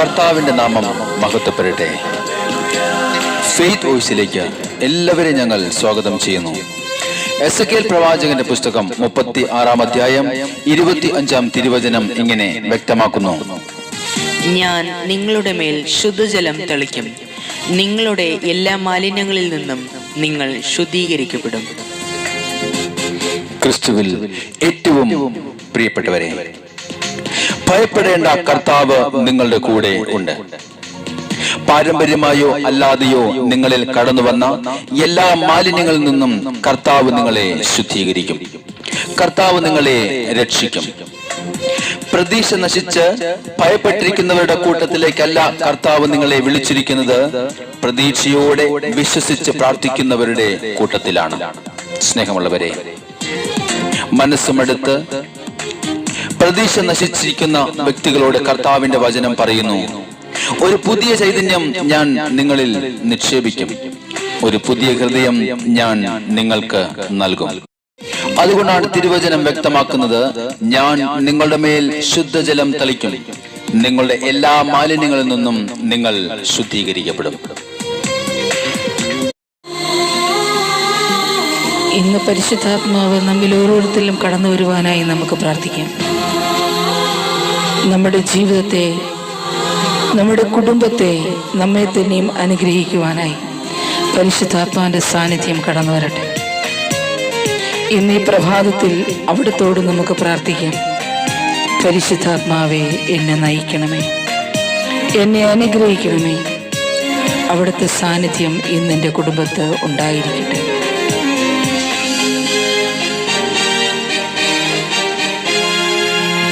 കർത്താവിന്റെ നാമം മഹത്വപ്പെടട്ടെ. ഫെയ്ത്ത് വോയിസിലേക്ക് എല്ലാവരെയും ഞങ്ങൾ സ്വാഗതം ചെയ്യുന്നു. എസെക്കിയേൽ പ്രവാചകന്റെ പുസ്തകം 36 അധ്യായം 25 തിരുവചനം ഇങ്ങനെ വ്യക്തമാക്കുന്നു: ഞാൻ നിങ്ങളുടെ മേൽ ശുദ്ധജലം തളിക്കും, നിങ്ങളുടെ എല്ലാ മാലിന്യങ്ങളിൽ നിന്നും നിങ്ങൾ ശുദ്ധീകരിക്കപ്പെടും. ക്രിസ്തുവിൽ ഏറ്റവും പ്രിയപ്പെട്ടവരെ, ഭയപ്പെടേണ്ട, കർത്താവ് നിങ്ങളുടെ കൂടെ ഉണ്ട്. പാരമ്പര്യമായോ അല്ലാതെയോ നിങ്ങളിൽ കടന്നു വന്ന എല്ലാ മാലിന്യങ്ങളിൽ നിന്നും കർത്താവ് നിങ്ങളെ ശുദ്ധീകരിക്കും. കർത്താവ് നിങ്ങളെ രക്ഷിക്കും. പ്രതീക്ഷ നശിച്ച് ഭയപ്പെട്ടിരിക്കുന്നവരുടെ കൂട്ടത്തിലേക്കല്ല കർത്താവ് നിങ്ങളെ വിളിച്ചിരിക്കുന്നത്, പ്രതീക്ഷയോടെ വിശ്വസിച്ച് പ്രാർത്ഥിക്കുന്നവരുടെ കൂട്ടത്തിലാണ്. സ്നേഹമുള്ളവരെ, മനസ്സുമെടുത്ത് പ്രതീക്ഷ നശിച്ചിരിക്കുന്ന വ്യക്തികളോട് കർത്താവിന്റെ വചനം പറയുന്നു: ഒരു പുതിയ ചൈതന്യം ഞാൻ നിങ്ങളിൽ നിക്ഷേപിക്കും, ഒരു പുതിയ ഹൃദയം ഞാൻ നിങ്ങൾക്ക് നൽകും. അതുകൊണ്ടാണ് തിരുവചനം വ്യക്തമാക്കുന്നത്: ഞാൻ നിങ്ങളുടെ മേൽ ശുദ്ധജലം തളിക്കും, നിങ്ങളുടെ എല്ലാ മാലിന്യങ്ങളിൽ നിന്നും നിങ്ങൾ ശുദ്ധീകരിക്കപ്പെടും. ഇന്ന് പരിശുദ്ധാത്മാവ് നമ്മിൽ ഓരോരുത്തരിലും കടന്നു വരുവാനായി നമുക്ക് പ്രാർത്ഥിക്കാം. നമ്മുടെ ജീവിതത്തെ, നമ്മുടെ കുടുംബത്തെ, നമ്മെ തന്നെയും അനുഗ്രഹിക്കുവാനായി പരിശുദ്ധാത്മാവിൻ്റെ സാന്നിധ്യം കടന്നു വരട്ടെ. ഇന്ന് ഈ പ്രഭാതത്തിൽ അവിടുത്തോട് നമുക്ക് പ്രാർത്ഥിക്കാം: പരിശുദ്ധാത്മാവേ, എന്നെ നയിക്കണമേ, എന്നെ അനുഗ്രഹിക്കണമേ. അവിടുത്തെ സാന്നിധ്യം ഇന്ന് എൻ്റെ കുടുംബത്ത് ഉണ്ടായിരിക്കട്ടെ.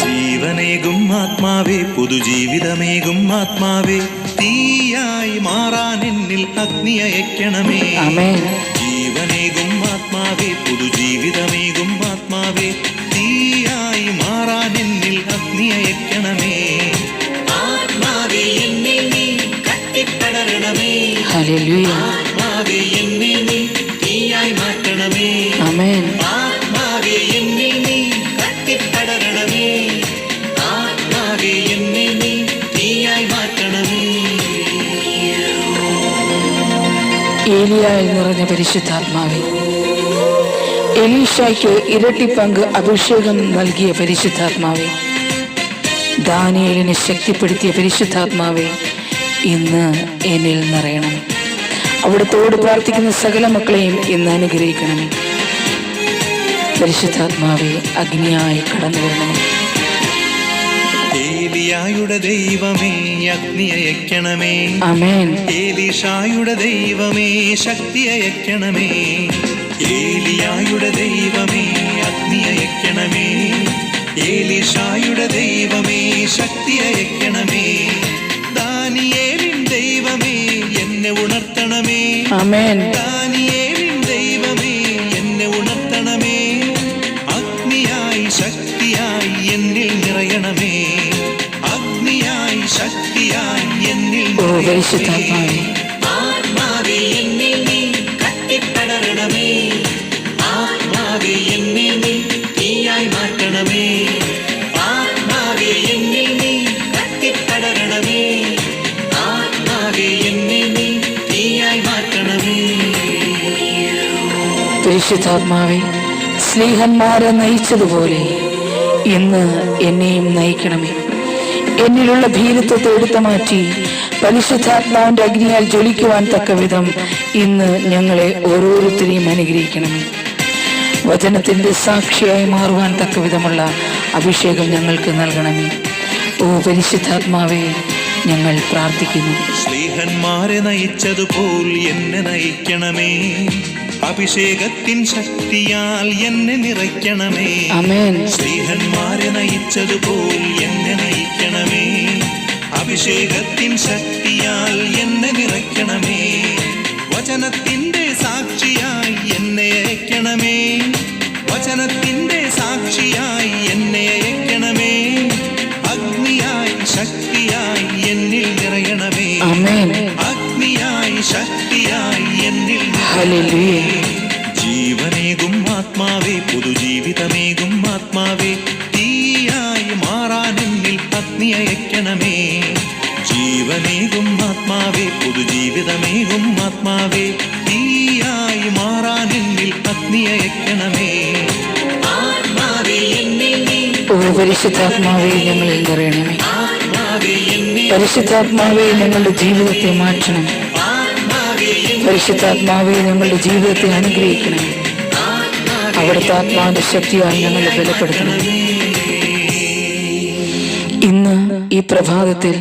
ജീവനേകും ആത്മാവേ, പുതുജീവിതമേകും ആത്മാവേ, തീയായി മാറാൻ എന്നിൽ അഗ്നി അയക്കണമേ. ആമേൻ. ജീവനേകും ആത്മാവേ, പുതുജീവിതമേകും ആത്മാവേ, തീയായി മാറാൻ എന്നിൽ അഗ്നി അയക്കണമേ. ആത്മാവേ, എന്നെ നീ കത്തിപ്പടരണമേ. ഹല്ലേലൂയ. ആത്മാവേ, എന്നെ നീ തീയായി മാറ്റണമേ. ആമേൻ. ആത്മാവേ, എന്നെ നീ കത്തിപ്പടരണമേ. ആത്മാവേ, എന്നെ നീ തീയായി മാറ്റണമേ. ഏലിയായിൽ നിറഞ്ഞ പരിശുദ്ധാത്മാവേ, എലീശായ്ക്ക് ഇരട്ടി പങ്ക് അഭിഷേകം നൽകിയ പരിശുദ്ധാത്മാവേ, ദാനിയേലിനെ ശക്തിപ്പെടുത്തിയ പരിശുദ്ധാത്മാവേ, ഇന്ന് എന്നിൽ നിറയണം. അവിടുത്തോട് പ്രാർത്ഥിക്കുന്ന സകല മക്കളെയും ഇന്ന് അനുഗ്രഹിക്കണമേ. പരിശുദ്ധാത്മാവേ, അഗ്നിയായി കടന്നു വരണമേ. ഏലിയായുടെ ദൈവമേ, അഗ്നി അയക്കണമേ. ആമേൻ. ഏലീശായുടെ ദൈവമേ, ശക്തി അയക്കണമേ. ഏലിയായുടെ ദൈവമേ, അഗ്നി അയക്കണമേ. ഏലീശായുടെ ദൈവമേ, ശക്തി അയക്കണമേ. ദാനിയേലിൻ ദൈവമേ, എന്നെ ഉണർത്തണമേ. ആമേൻ. ദാനിയേലിൻ ദൈവമേ, എന്നെ ഉണർത്തണമേ. അഗ്നിയായി ശക്തിയായി എന്നിൽ നിറയണമേ. അഗ്നിയായി ശക്തിയായി എന്നിൽ പരിശുദ്ധാത്മാവേ, ആത്മാവേ, എന്നെ നീ കത്തിപ്പടരണമേ. ആത്മാവേ, എന്നെ നീ തീയായി മാറ്റണമേ. ആത്മാവേ, എന്നെ നീ കത്തിപ്പടരണമേ. ആത്മാവേ, എന്നെ നീ തീയായി മാറ്റണമേ. പരിശുദ്ധാത്മാവേ, സ്നേഹന്മാരെ നയിച്ചതുപോലെ ഇന്ന് എന്നെയും നയിക്കണമേ. എന്നിലുള്ള ഭീരുത്വത്തെ എടുത്തു മാറ്റി പരിശുദ്ധാത്മാവിന്റെ അഗ്നിയാൽ ജ്വലിക്കുവാൻ തക്ക വിധം ഇന്ന് ഞങ്ങളെ ഓരോരുത്തരെയും അനുഗ്രഹിക്കണമേ. വചനത്തിന്റെ സാക്ഷിയായി മാറുവാൻ തക്ക വിധമുള്ള അഭിഷേകം ഞങ്ങൾക്ക് നൽകണമേ. ഓ പരിശുദ്ധാത്മാവേ, ഞങ്ങൾ പ്രാർത്ഥിക്കുന്നു. സ്നേഹന്മാരെ നയിച്ചതുപോൽ എന്നെ നയിക്കണമേ. അഭിഷേകത്തിൻ ശക്തിയാൽ എന്നെ നിറയ്ക്കണമേ. ആമേൻ. സ്നേഹന്മാരെ നയിച്ചതുപോൽ എന്നെ നയിക്കണമേ. അഭിഷേകത്തിൻ ശക്തിയാൽ എന്നെ നിറയ്ക്കണമേ. വചനത്തിന്റെ സാക്ഷിയായി എന്നെ അയക്കണമേ. വചനത്തിന്റെ സാക്ഷിയായി എന്നെ അയക്കണമേ. അഗ്നിയായി ശക്തിയായി എന്നിൽ നിറയണമേ. ആമേൻ. അഗ്നിയായി ശക്തിയായി എന്നിൽ ഹല്ലേലൂയ. ജീവനേകും ആത്മാവേ, പുതുജീവിതമേകും ആത്മാവേ, തീയായി മാറാൻ എന്നിൽ അഗ്നി അയക്കണമേ. ജീവനേകും ആത്മാവേ പുതുജീവിതമേകും ആത്മാവേ തീയായി മാറാൻ എന്നിൽ അഗ്നി അയക്കണമേ ആത്മാവേ എന്നിൽ നീ ഓ പരിശുദ്ധാത്മാവേ ഞങ്ങളിൽ നിറയണമേ. ആത്മാവേ എന്നിൽ പരിശുദ്ധാത്മാവേ ഞങ്ങളുടെ ജീവിതത്തെ മാറ്റണം. ആത്മാവേ എന്നിൽ പരിശുദ്ധാത്മാവേ ഞങ്ങളുടെ ജീവിതത്തെ അനുഗ്രഹിക്കണമേ. അവിടുത്തെ ആത്മാവിന്റെ ശക്തിയായി ഞങ്ങളെ ബലപ്പെടുത്തണം. ഇന്ന് ഈ പ്രഭാതത്തിൽ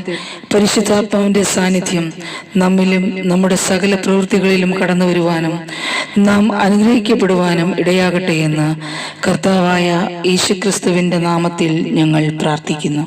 പരിശുദ്ധാത്മാവിന്റെ സാന്നിധ്യം നമ്മിലും നമ്മുടെ സകല പ്രവൃത്തികളിലും കടന്നു വരുവാനും നാം അനുഗ്രഹിക്കപ്പെടുവാനും ഇടയാകട്ടെ എന്ന് കർത്താവായ യേശുക്രിസ്തുവിന്റെ നാമത്തിൽ ഞങ്ങൾ പ്രാർത്ഥിക്കുന്നു.